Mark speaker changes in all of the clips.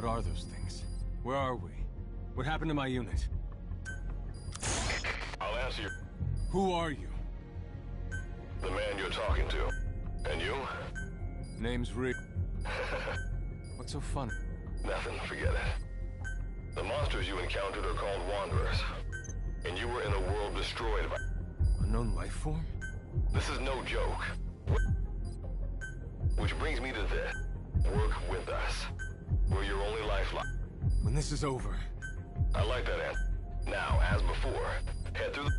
Speaker 1: are those things? Where are we? What happened to my unit?
Speaker 2: I'll answer you.
Speaker 1: Who are you?
Speaker 2: The man you're talking to. And you?
Speaker 1: Name's Rick. What's so funny?
Speaker 2: Nothing, forget it. The monsters you encountered are called Wanderers. And you were in a world destroyed by...
Speaker 1: Unknown life form?
Speaker 2: This is no joke. Which brings me to this. Work with us. We're your only lifeline.
Speaker 1: When this is over...
Speaker 2: I like that answer. Now, as before, head through the...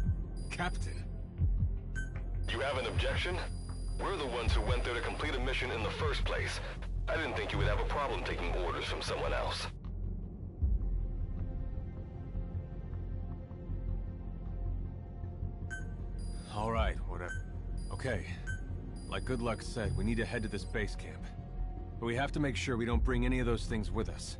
Speaker 1: Captain!
Speaker 2: You have an objection? We're the ones who went there to complete a mission in the first place. I didn't think you would have a problem taking orders from someone else.
Speaker 1: All right, whatever. Okay. Like Good Luck said, we need to head to this base camp. But we have to make sure we don't bring any of those things with us.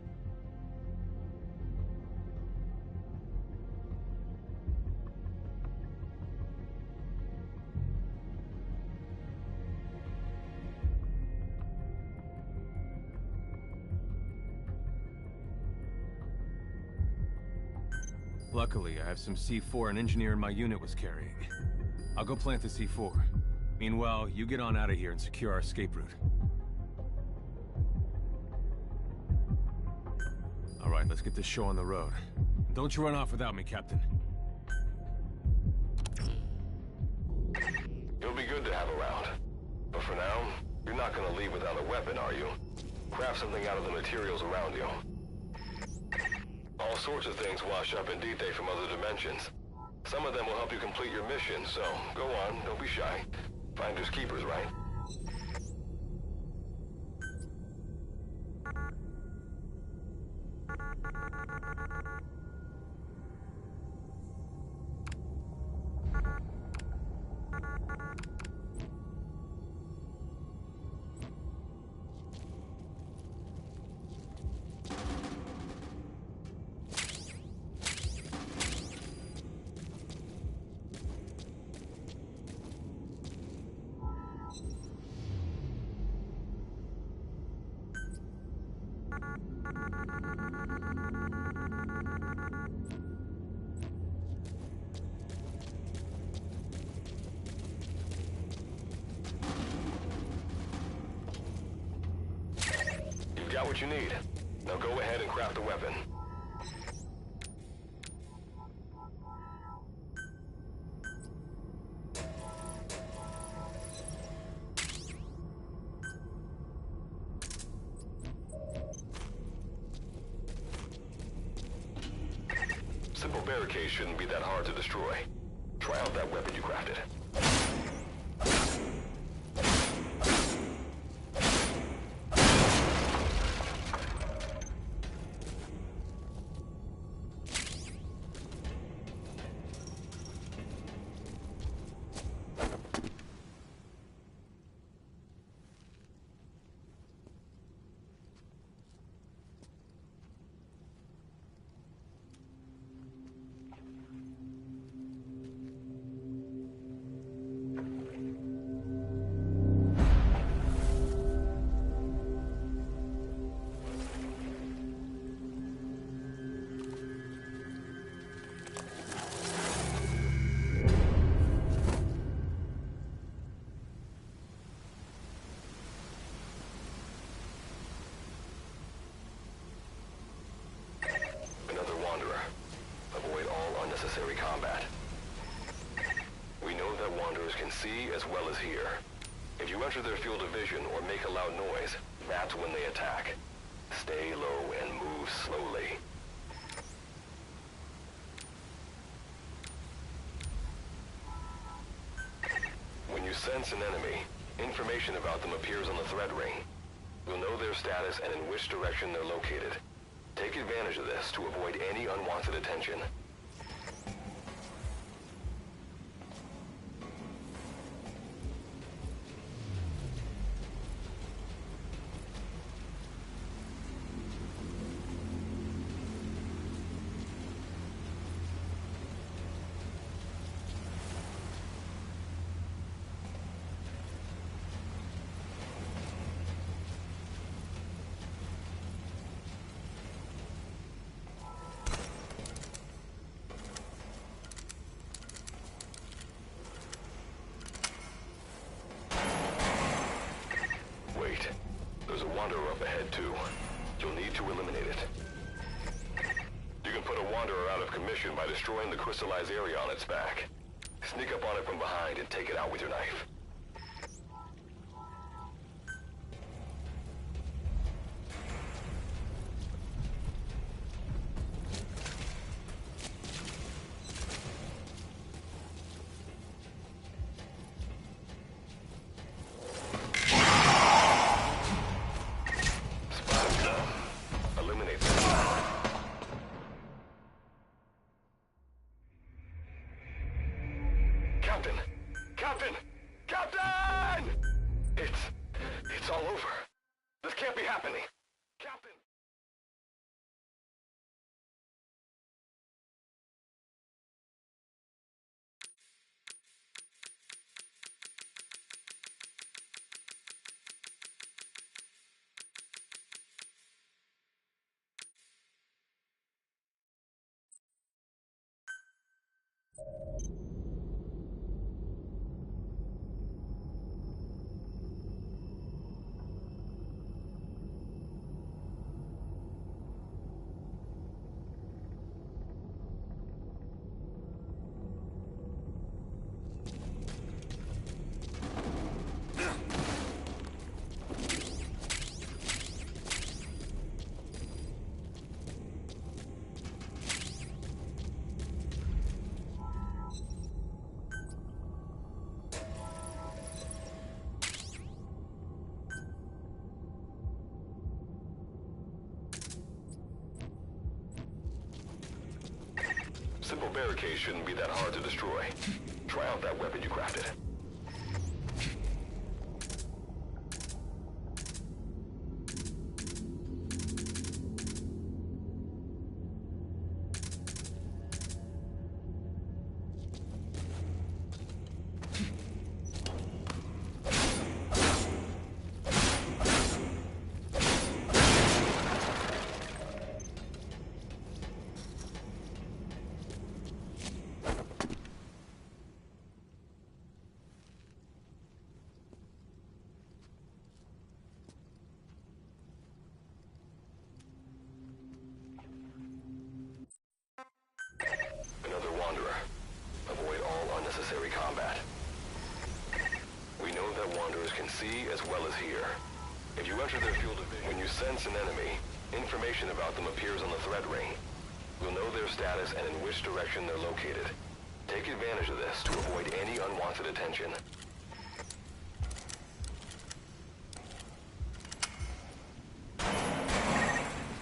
Speaker 1: Luckily, I have some C4 an engineer in my unit was carrying. I'll go plant the C4. Meanwhile, you get on out of here and secure our escape route. All right, let's get this show on the road. Don't you run off without me, Captain.
Speaker 2: You'll be good to have around. But for now, you're not gonna leave without a weapon, are you? Craft something out of the materials around you. All sorts of things wash up in D-Day from other dimensions. Some of them will help you complete your mission, so go on, don't be shy. Finders keepers, right? You've got what you need. Now go ahead and craft a weapon. Simple barricades shouldn't be that hard to destroy. Try out that weapon you crafted. Unnecessary combat. We know that Wanderers can see as well as hear. If you enter their field of vision or make a loud noise, that's when they attack. Stay low and move slowly. When you sense an enemy, information about them appears on the threat ring. You'll know their status and in which direction they're located. Take advantage of this to avoid any unwanted attention. Wanderer up ahead too. You'll need to eliminate it. You can put a Wanderer out of commission by destroying the crystallized area on its back. Sneak up on it from behind and take it out with your knife. Captain! Captain! Captain! It's all over. This can't be happening. Captain! Simple barricade shouldn't be that hard to destroy. Try out that weapon you crafted. Another Wanderer. Avoid all unnecessary combat. We know that Wanderers can see as well as hear. If you enter their field of vision, when you sense an enemy, information about them appears on the threat ring. You'll know their status and in which direction they're located. Take advantage of this to avoid any unwanted attention.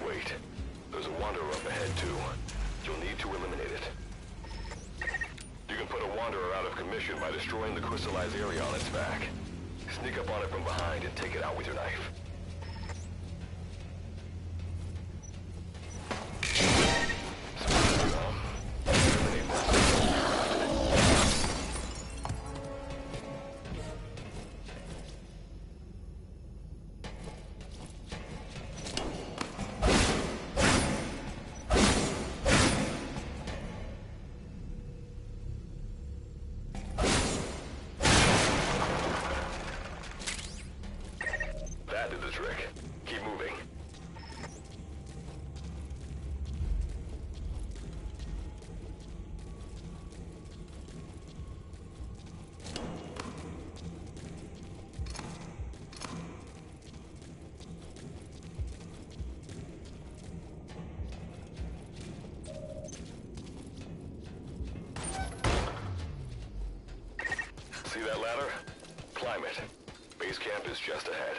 Speaker 2: Wait. There's a Wanderer up ahead too. You'll need to eliminate it. You can put a Wanderer out of commission by destroying the crystallized area on its back. Sneak up on it from behind and take it out with your knife. That did the trick. Keep moving. See that ladder? Climb it. Base camp is just ahead.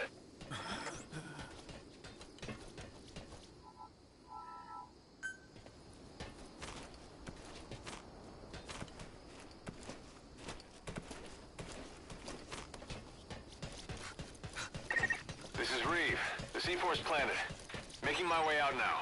Speaker 2: This is Reeve, the C4's planted. Making my way out now.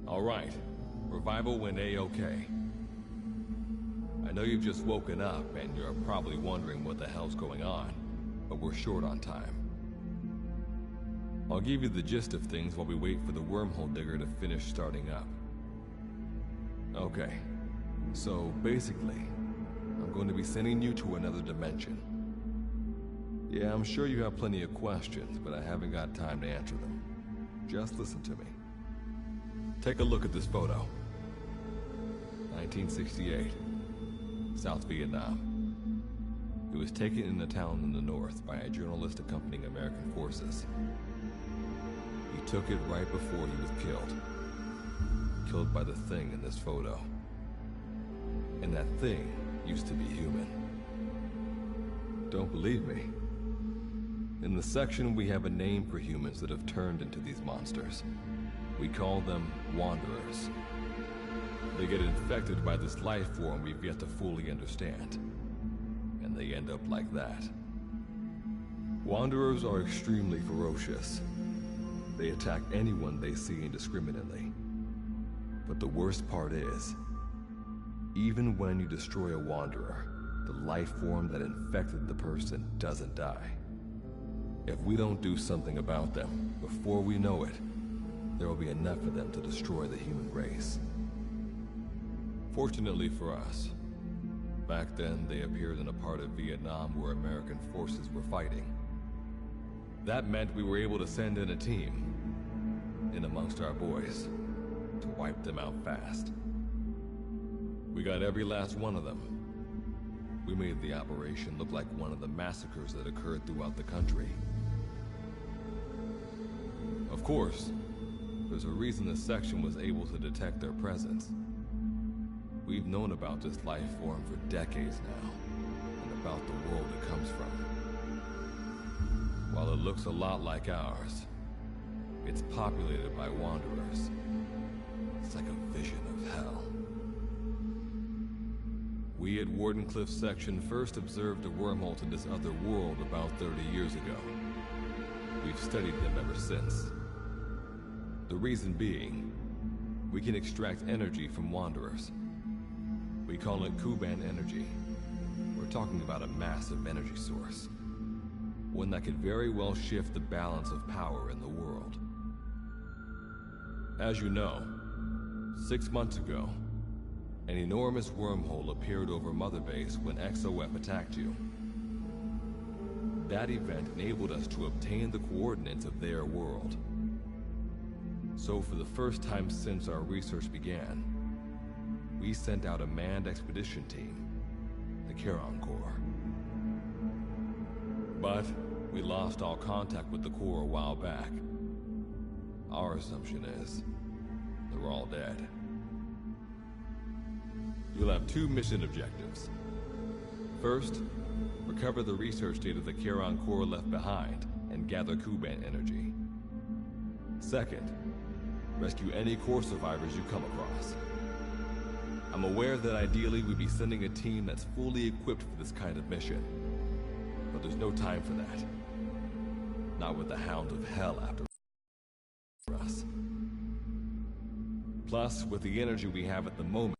Speaker 3: All right. Revival went A-okay. I know you've just woken up and you're probably wondering what the hell's going on, but we're short on time. I'll give you the gist of things while we wait for the wormhole digger to finish starting up. Okay, so basically, I'm going to be sending you to another dimension. Yeah, I'm sure you have plenty of questions, but I haven't got time to answer them. Just listen to me. Take a look at this photo. 1968, South Vietnam. It was taken in a town in the north by a journalist accompanying American forces. He took it right before he was killed. Killed by the thing in this photo. And that thing used to be human. Don't believe me? In the section, we have a name for humans that have turned into these monsters. We call them Wanderers. They get infected by this life form we've yet to fully understand. And they end up like that. Wanderers are extremely ferocious. They attack anyone they see indiscriminately. But the worst part is, even when you destroy a Wanderer, the life form that infected the person doesn't die. If we don't do something about them, before we know it, there will be enough of them to destroy the human race. Fortunately for us, back then they appeared in a part of Vietnam where American forces were fighting. That meant we were able to send in a team, in amongst our boys, to wipe them out fast. We got every last one of them. We made the operation look like one of the massacres that occurred throughout the country. Of course, there's a reason the section was able to detect their presence. We've known about this life form for decades now, and about the world it comes from. While it looks a lot like ours, it's populated by Wanderers. It's like a vision of hell. We at Wardenclyffe section first observed a wormhole to this other world about 30 years ago. We've studied them ever since. The reason being, we can extract energy from Wanderers. We call it Kuban energy. We're talking about a massive energy source. One that could very well shift the balance of power in the world. As you know, 6 months ago, an enormous wormhole appeared over Mother Base when XOF attacked you. That event enabled us to obtain the coordinates of their world. So for the first time since our research began, we sent out a manned expedition team, the Charon Corps. But we lost all contact with the Corps a while back. Our assumption is they're all dead. You'll have 2 mission objectives. First, recover the research data the Charon Corps left behind and gather Kuban energy. Second, rescue any Corps survivors you come across. I'm aware that ideally we'd be sending a team that's fully equipped for this kind of mission. But there's no time for that. Not with the Hound of Hell after us. Plus, with the energy we have at the moment,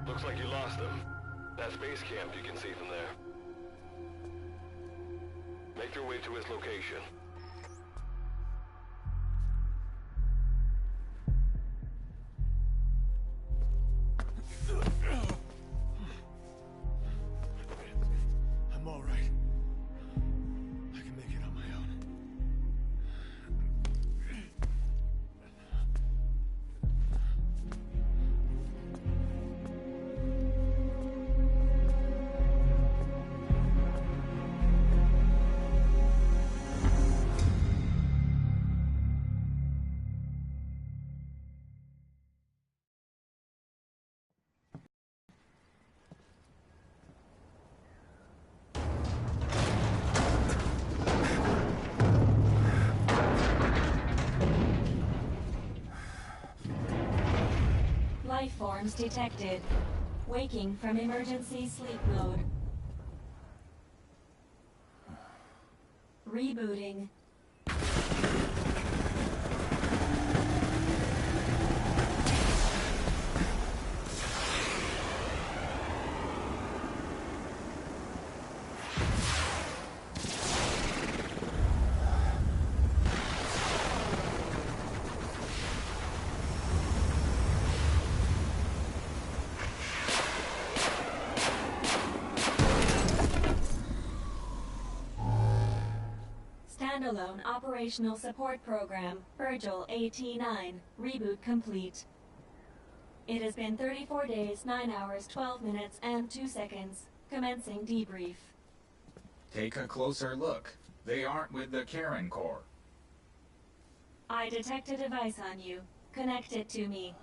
Speaker 2: looks like you lost them. That's base camp you can see from there. Make your way to his location.
Speaker 4: life forms detected. Waking from emergency sleep mode. Rebooting. Standalone Operational Support Program, Virgil AT-9, reboot complete. It has been 34 days, 9 hours, 12 minutes, and 2 seconds. Commencing debrief.
Speaker 5: Take a closer look. They aren't with the Karen Corps.
Speaker 4: I detect a device on you. Connect it to me.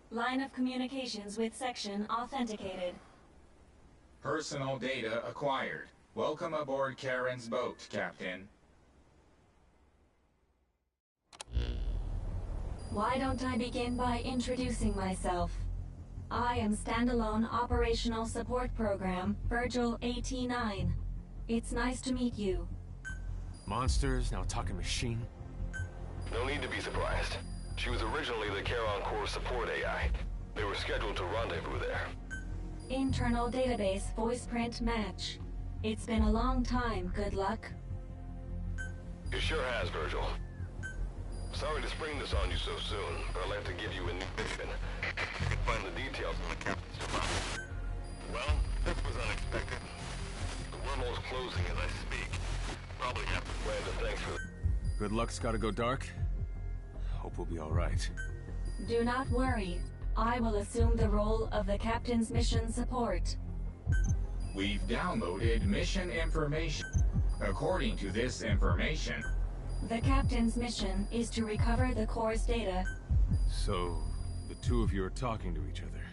Speaker 4: Line of communications with section authenticated.
Speaker 5: Personal data acquired. Welcome aboard Karen's boat, Captain.
Speaker 4: Why don't I begin by introducing myself? I am Standalone Operational Support Program, Virgil AT-9. It's nice to meet you.
Speaker 1: Monsters, now a talking machine.
Speaker 2: No need to be surprised. She was originally the Charon Corps support AI. They were scheduled to rendezvous there.
Speaker 4: Internal database voice print match. It's been a long time, good luck.
Speaker 2: It sure has, Virgil. Sorry to spring this on you so soon, but I'd like to give you a new mission. You can find the details in the captain's department. Well, this was unexpected. The wormhole's closing as I speak. Probably have to plan to thanks for the...
Speaker 1: Good luck's gotta go dark. Hope we'll be alright.
Speaker 4: Do not worry. I will assume the role of the captain's mission support.
Speaker 5: We've downloaded mission information. According to this information,
Speaker 4: The captain's mission is to recover the Corps' data.
Speaker 1: So, the two of you are talking to each other.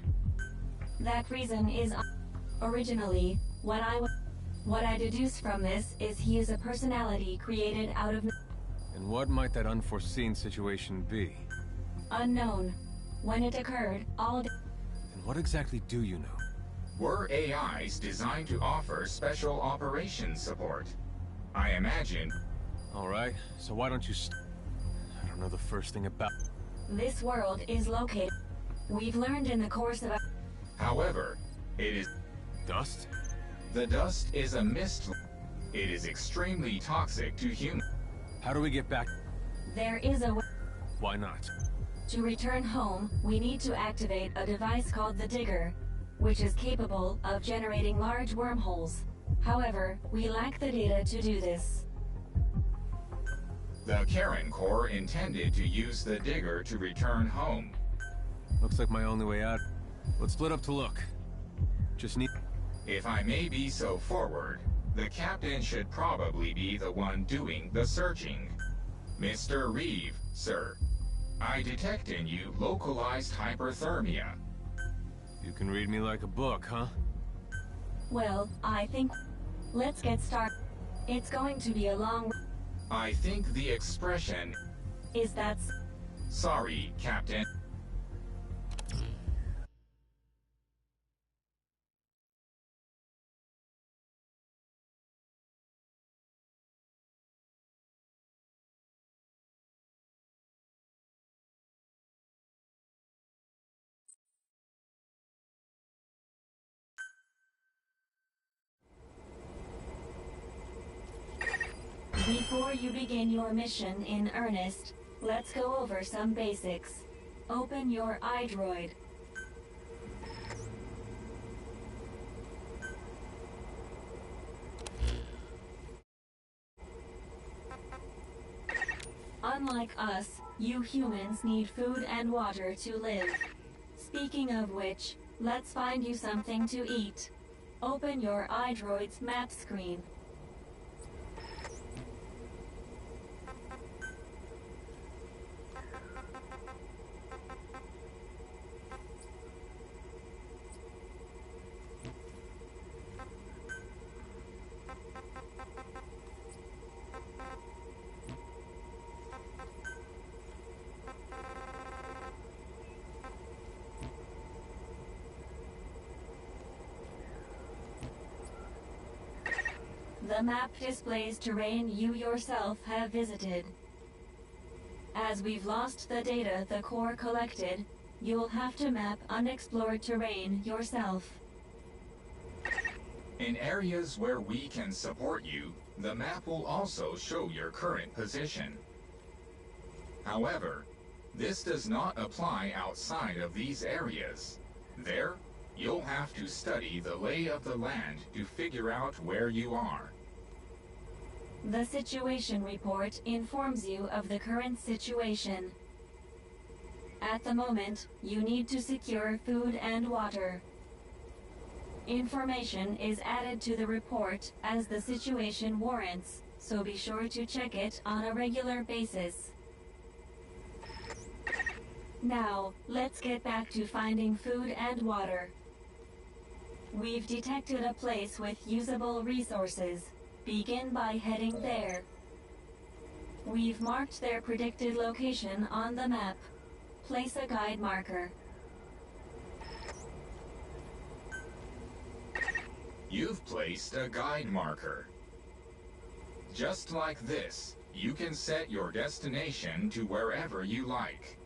Speaker 4: That reason is... Originally, what I deduce from this is he is a personality created out of...
Speaker 1: And what might that unforeseen situation be?
Speaker 4: Unknown. When it occurred,
Speaker 1: And what exactly do you know?
Speaker 5: we're AIs designed to offer special operations support. I imagine...
Speaker 1: Alright, so why don't you I don't know the first thing about...
Speaker 4: This world is located... We've learned in the course of...
Speaker 5: However, it is...
Speaker 1: Dust?
Speaker 5: The dust is a mist. It is extremely toxic to humans.
Speaker 1: How do we get back?
Speaker 4: There is a...
Speaker 1: Why not?
Speaker 4: To return home, we need to activate a device called the Digger, which is capable of generating large wormholes. However, we lack the data to do this.
Speaker 5: The Karen Corps intended to use the Digger to return home.
Speaker 1: Looks like my only way out. Let's split up to look. Just need...
Speaker 5: If I may be so forward, the captain should probably be the one doing the searching. Mr. Reeve, sir, I detect in you localized hyperthermia.
Speaker 1: You can read me like a book, huh?
Speaker 4: Well, I think... Let's get started. It's going to be a long...
Speaker 5: I think the expression...
Speaker 4: Is that...
Speaker 5: Sorry, Captain.
Speaker 4: Before you begin your mission in earnest, let's go over some basics. Open your iDroid. Unlike us, you humans need food and water to live. Speaking of which, let's find you something to eat. Open your iDroid's map screen. The map displays terrain you yourself have visited. As we've lost the data the Corps collected, you'll have to map unexplored terrain yourself.
Speaker 5: In areas where we can support you, the map will also show your current position. However, this does not apply outside of these areas. There, you'll have to study the lay of the land to figure out where you are.
Speaker 4: The situation report informs you of the current situation. At the moment, you need to secure food and water. Information is added to the report as the situation warrants, so be sure to check it on a regular basis. Now, let's get back to finding food and water. We've detected a place with usable resources. Begin by heading there. We've marked their predicted location on the map. Place a guide marker.
Speaker 5: You've placed a guide marker. Just like this, you can set your destination to wherever you like.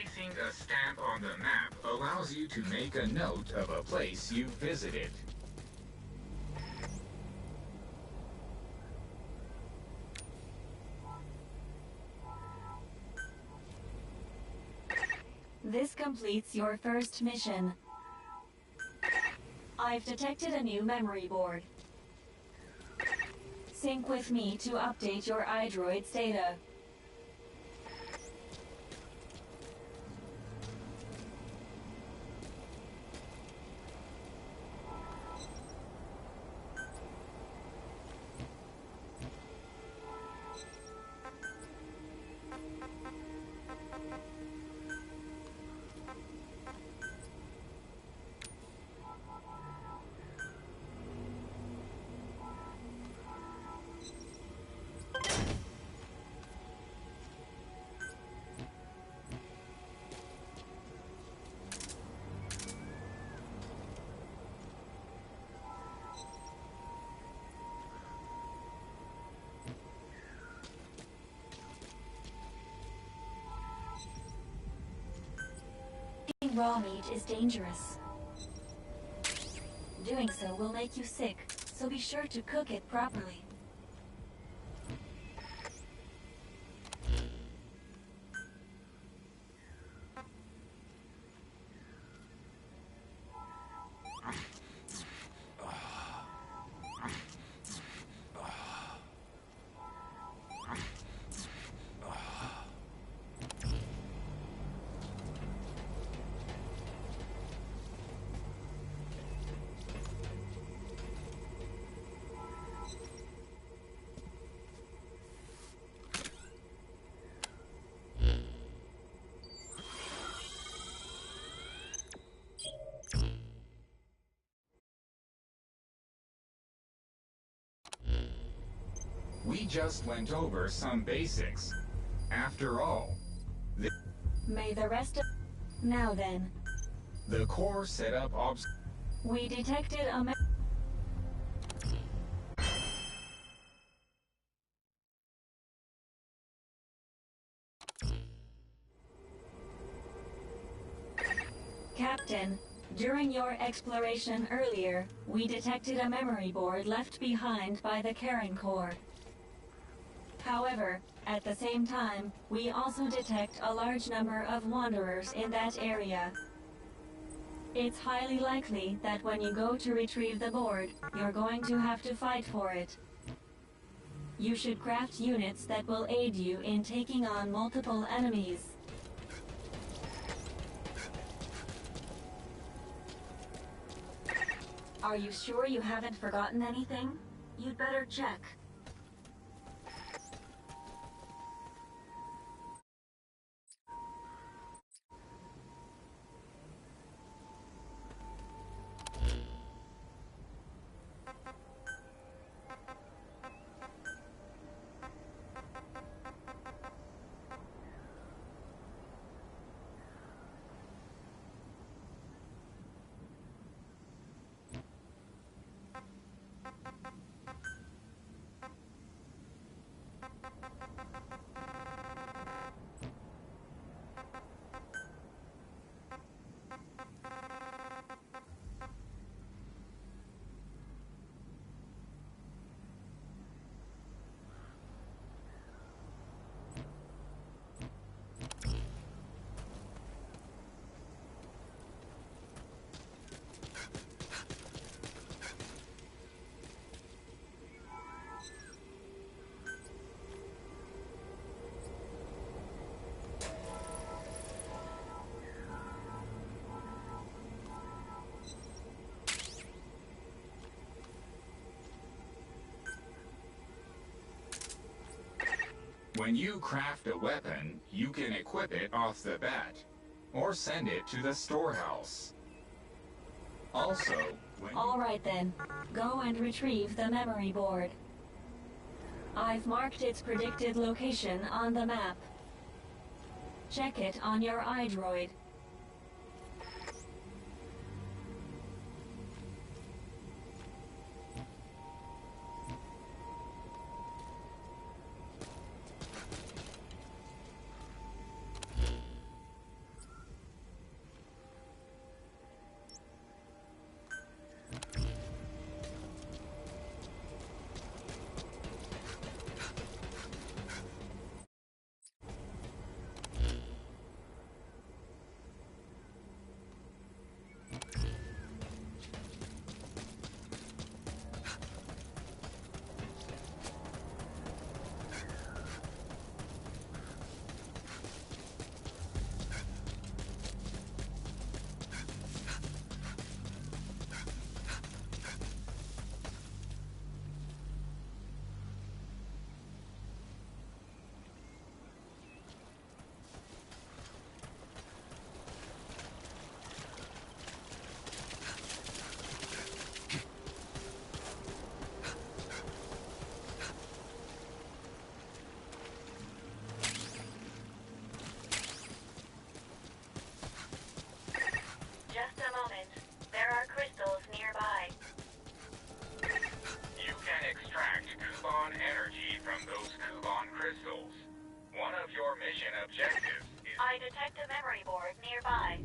Speaker 5: Placing a stamp on the map allows you to make a note of a place you've visited.
Speaker 4: This completes your first mission. I've detected a new memory board. Sync with me to update your iDroid's data. Eating raw meat is dangerous. Doing so will make you sick, so be sure to cook it properly.
Speaker 5: We just went over some basics. After all,
Speaker 4: May the rest of... Now then,
Speaker 5: the core setup
Speaker 4: we detected a Captain, during your exploration earlier, we detected a memory board left behind by the Karen Corps. However, at the same time, we also detect a large number of wanderers in that area. It's highly likely that when you go to retrieve the board, you're going to have to fight for it. You should craft units that will aid you in taking on multiple enemies. Are you sure you haven't forgotten anything? You'd better check.
Speaker 5: When you craft a weapon, you can equip it off the bat, or send it to the storehouse. Also, when
Speaker 4: All right then, go and retrieve the memory board. I've marked its predicted location on the map. Check it on your iDroid. detect a memory board nearby.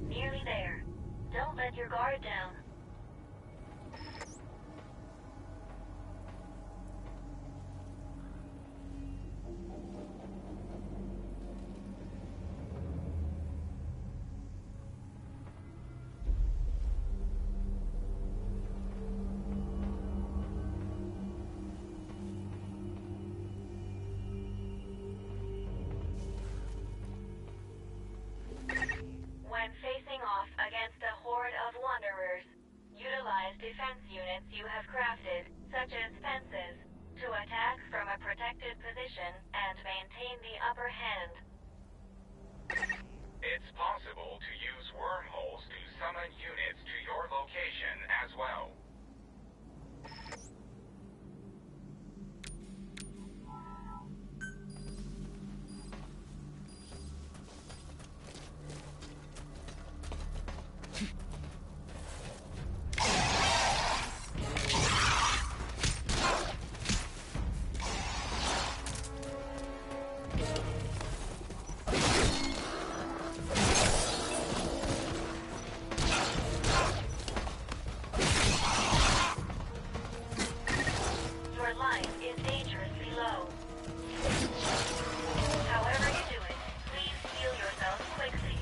Speaker 4: Nearly there. Don't let your guard down. When facing off against a horde of wanderers, utilize defense units you have crafted, such as fences, to attack from a protected position and maintain the upper hand.
Speaker 5: It's possible to use wormholes to summon units to your location as well.
Speaker 4: Your life is dangerously low. However you do it, please heal yourself quickly.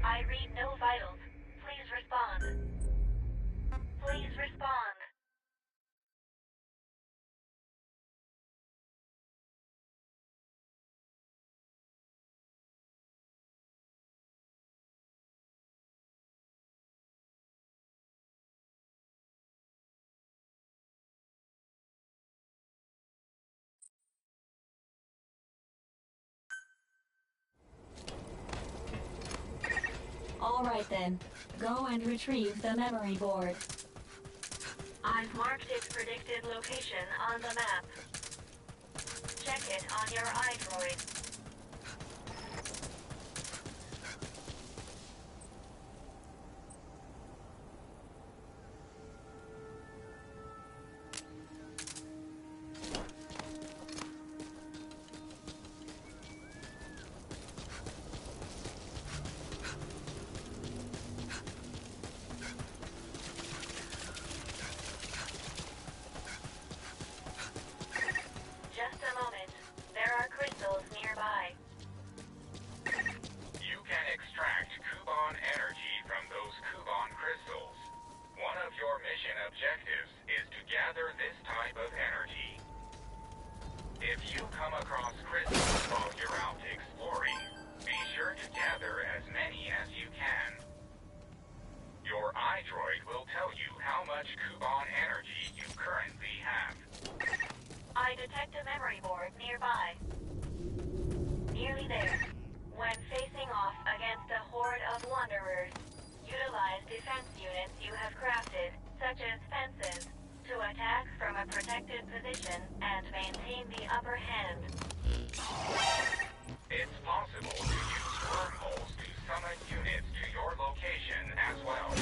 Speaker 4: I read no vitals. Please respond. Please respond. All right then. Go and retrieve the memory board. I've marked its predicted location on the map. Check it on your iDroid. Just a moment. There are crystals nearby.
Speaker 5: You can extract Kuban energy from those Kuban crystals. One of your mission objectives is to gather this type of energy. If you come across crystals while you're out exploring, be sure to gather as many as you can. Your iDroid will tell you how much Kuban energy you currently have.
Speaker 4: I detect a memory board nearby. Nearly there. When facing off against a horde of wanderers, utilize defense units you have crafted, such as fences, to attack from a protected position and maintain the upper hand.
Speaker 5: It's possible to use wormholes to summon units to your location as well.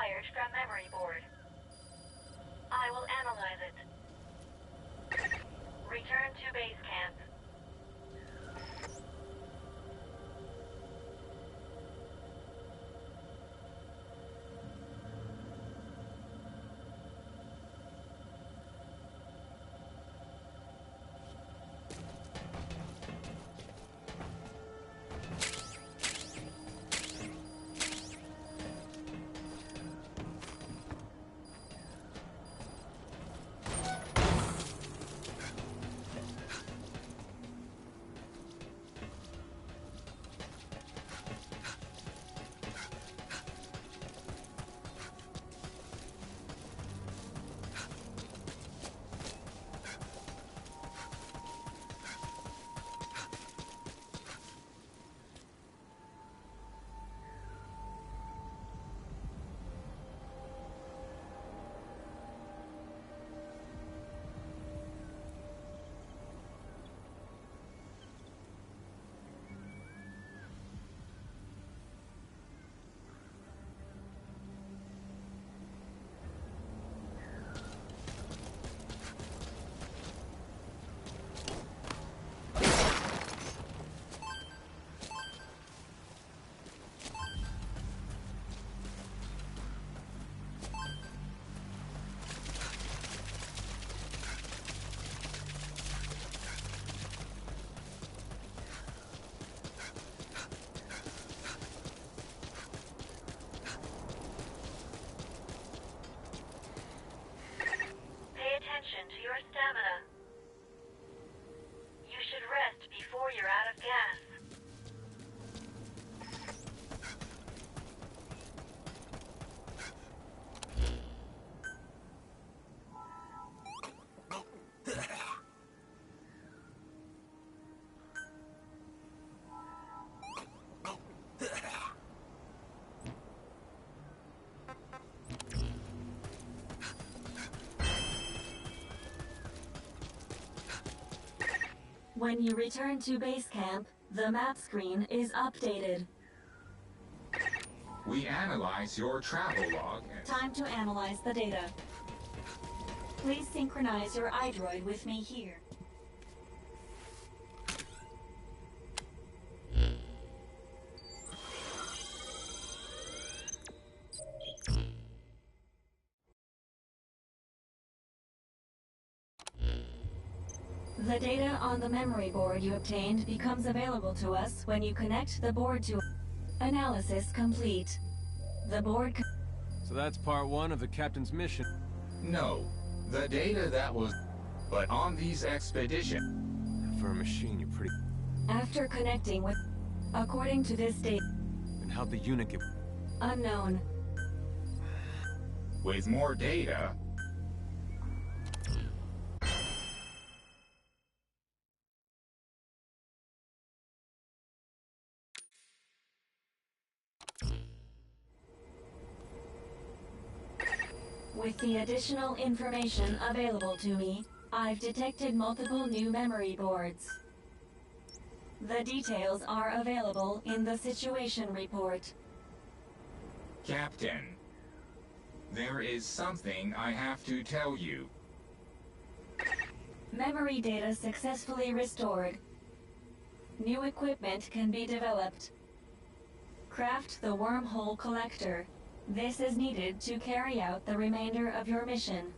Speaker 4: acquired from memory board. I will analyze it. Return to base camp. To your stamina. You should rest before you're out of gas. When you return to base camp, the map screen is updated.
Speaker 5: We analyze your travel log and...
Speaker 4: Time to analyze the data. Please synchronize your iDroid with me here. The data on the memory board you obtained becomes available to us when you connect the board to... Analysis complete. The board...
Speaker 1: So that's part one of the captain's mission.
Speaker 5: No, the data that was... But on these expeditions...
Speaker 1: For a machine, you're pretty...
Speaker 4: After connecting with... According to this data...
Speaker 1: And how'd the unit get...
Speaker 4: Unknown.
Speaker 5: With more data...
Speaker 4: With the additional information available to me, I've detected multiple new memory boards. The details are available in the situation report.
Speaker 5: Captain, there is something I have to tell you.
Speaker 4: Memory data successfully restored. New equipment can be developed. Craft the wormhole collector. This is needed to carry out the remainder of your mission.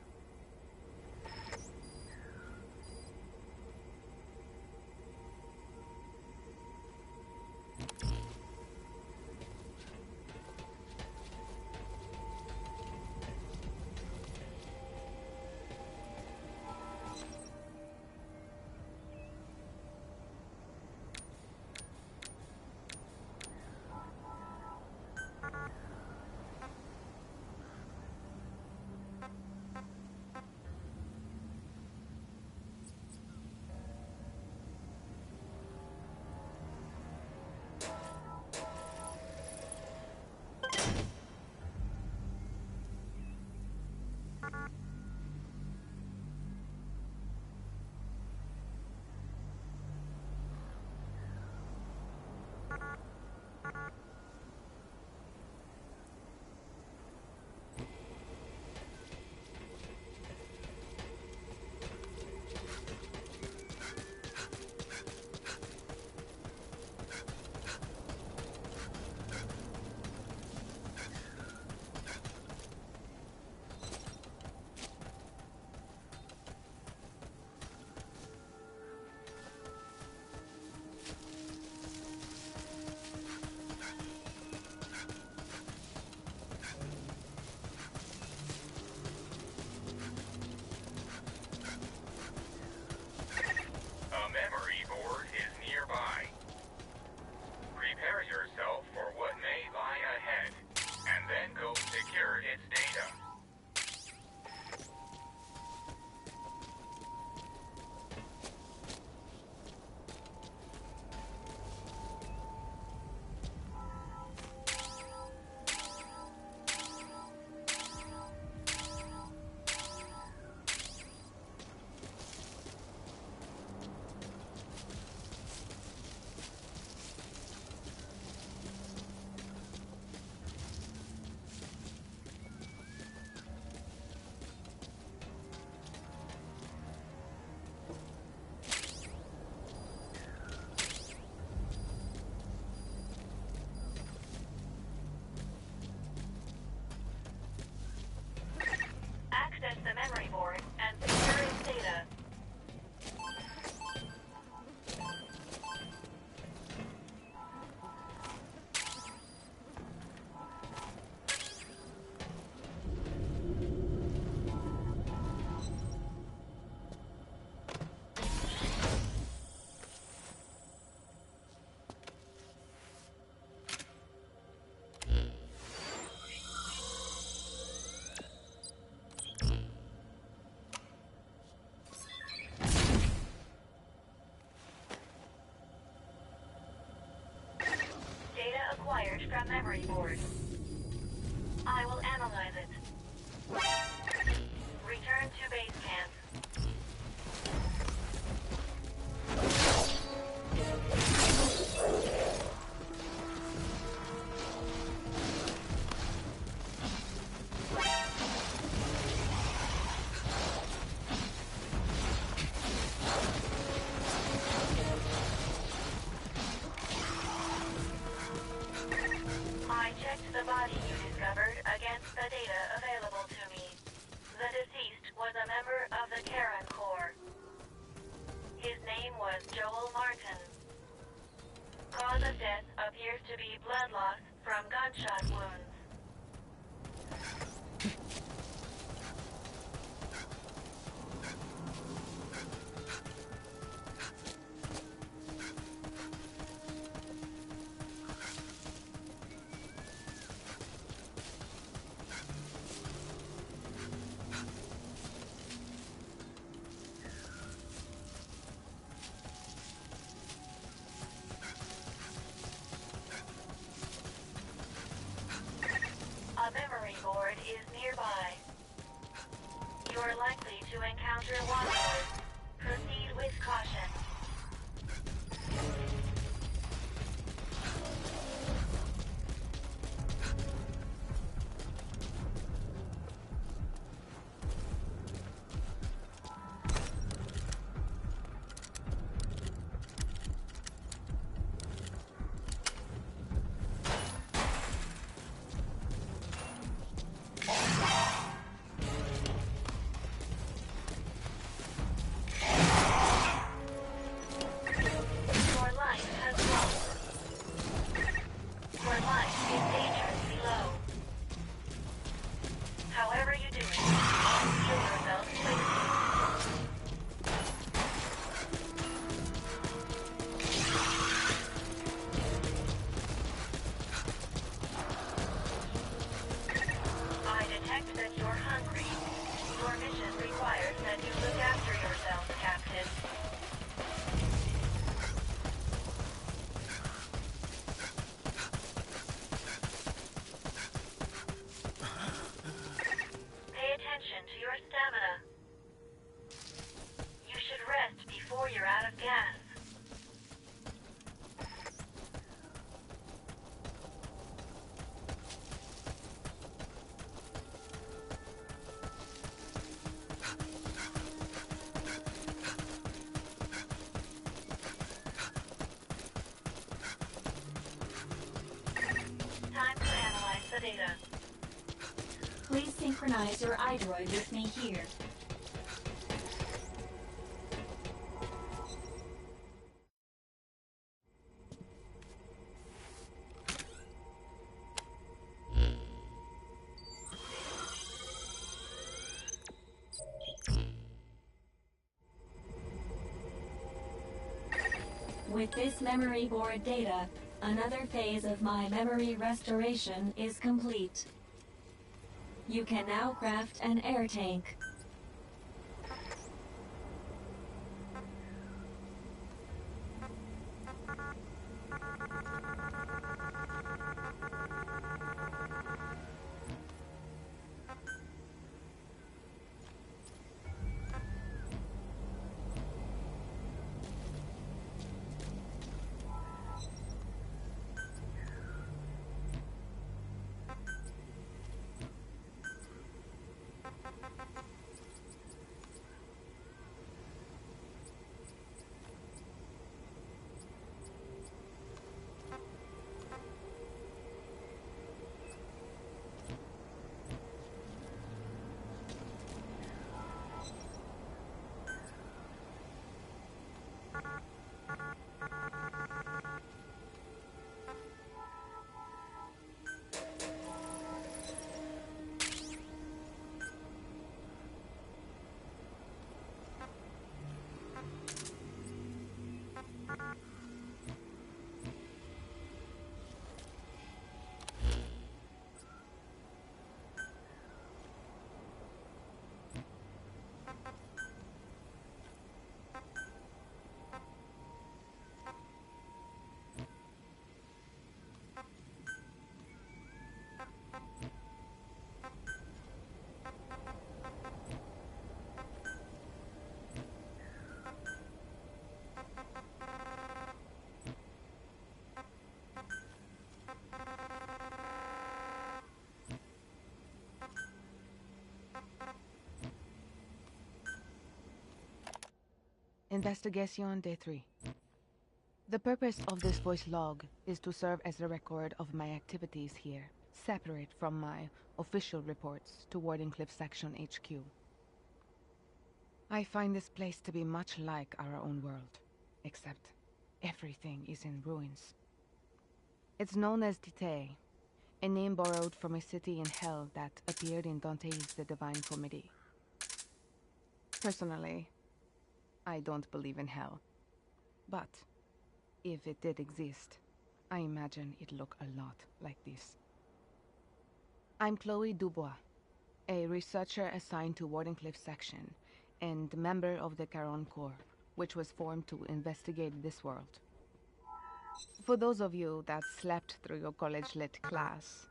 Speaker 4: from memory board. I will analyze it. Return to base camp. I checked the body you discovered against the data available to me. The deceased was a member of the Karen Corps. His name was Joel Martin. Cause of death appears to be blood loss from gunshot wounds. A memory board is nearby. You are likely to encounter wanderers. Proceed with caution. Your life has lost. Your life is dangerously low. However you do it, heal yourself quickly. I detect that you're hungry. Your mission requires that you look after yourself, Captain. Pay attention to your stamina. You should rest before you're out of gas. Time to analyze the data. Please synchronize your iDroid with me here. With this memory board data, another phase of my memory restoration is complete. You can now craft an air tank.
Speaker 6: Investigation Day 3. The purpose of this voice log is to serve as a record of my activities here, separate from my official reports to Wardenclyffe Section HQ. I find this place to be much like our own world, except everything is in ruins. It's known as Dite, a name borrowed from a city in hell that appeared in Dante's The Divine Comedy. Personally, I don't believe in hell. But if it did exist, I imagine it'd look a lot like this. I'm Chloe Dubois, a researcher assigned to Wardenclyffe Section and member of the Caron Corps, which was formed to investigate this world. For those of you that slept through your college lit class,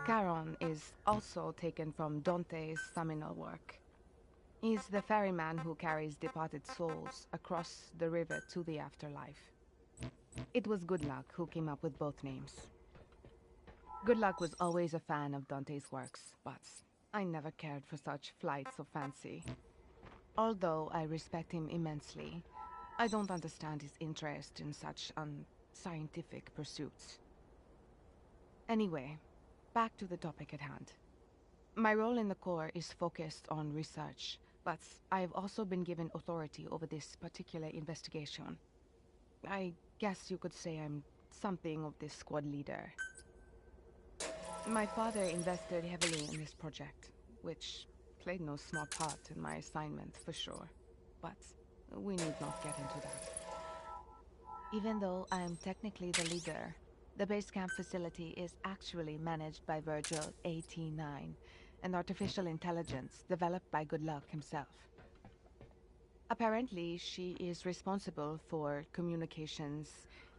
Speaker 6: Caron is also taken from Dante's seminal work. He's the ferryman who carries departed souls across the river to the afterlife. It was Good Luck who came up with both names. Good Luck was always a fan of Dante's works, but I never cared for such flights of fancy. Although I respect him immensely, I don't understand his interest in such unscientific pursuits. Anyway, back to the topic at hand. My role in the Corps is focused on research, but I have also been given authority over this particular investigation. I guess you could say I'm something of this squad leader. My father invested heavily in this project, which played no small part in my assignment for sure, but we need not get into that. Even though I am technically the leader, the base camp facility is actually managed by Virgil AT9, an artificial intelligence developed by Good Luck himself. Apparently, she is responsible for communications,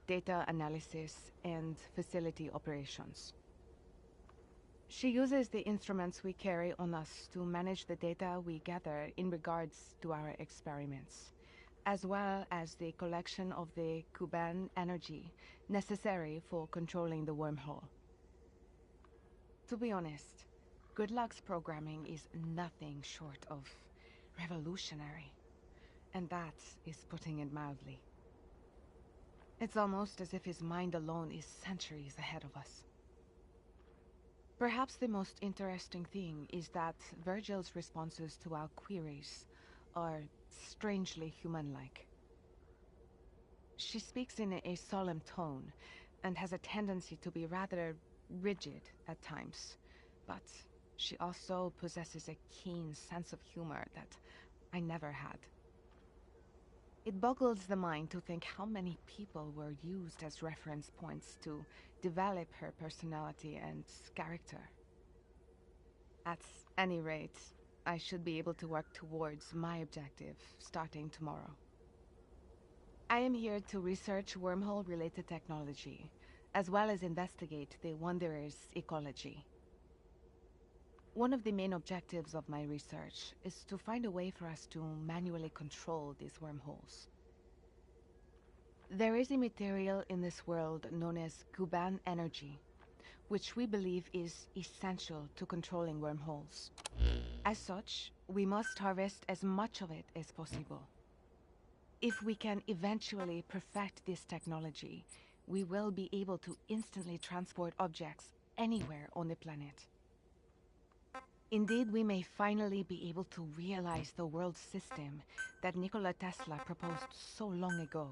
Speaker 6: data analysis, and facility operations. She uses the instruments we carry on us to manage the data we gather in regards to our experiments, as well as the collection of the Cuban energy necessary for controlling the wormhole. To be honest, Good Luck's programming is nothing short of revolutionary, and that is putting it mildly. It's almost as if his mind alone is centuries ahead of us. Perhaps the most interesting thing is that Virgil's responses to our queries are strangely human-like. She speaks in a solemn tone and has a tendency to be rather rigid at times, but she also possesses a keen sense of humor that I never had. It boggles the mind to think how many people were used as reference points to develop her personality and character. At any rate, I should be able to work towards my objective starting tomorrow. I am here to research wormhole-related technology, as well as investigate the Wanderer's ecology. One of the main objectives of my research is to find a way for us to manually control these wormholes. There is a material in this world known as Cuban energy, which we believe is essential to controlling wormholes. As such, we must harvest as much of it as possible. If we can eventually perfect this technology, we will be able to instantly transport objects anywhere on the planet. Indeed, we may finally be able to realize the world system that Nikola Tesla proposed so long ago.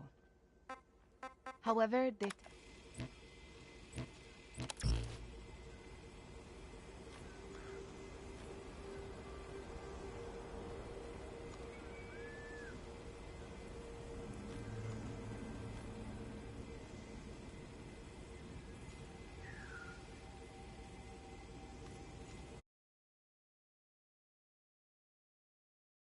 Speaker 6: However, the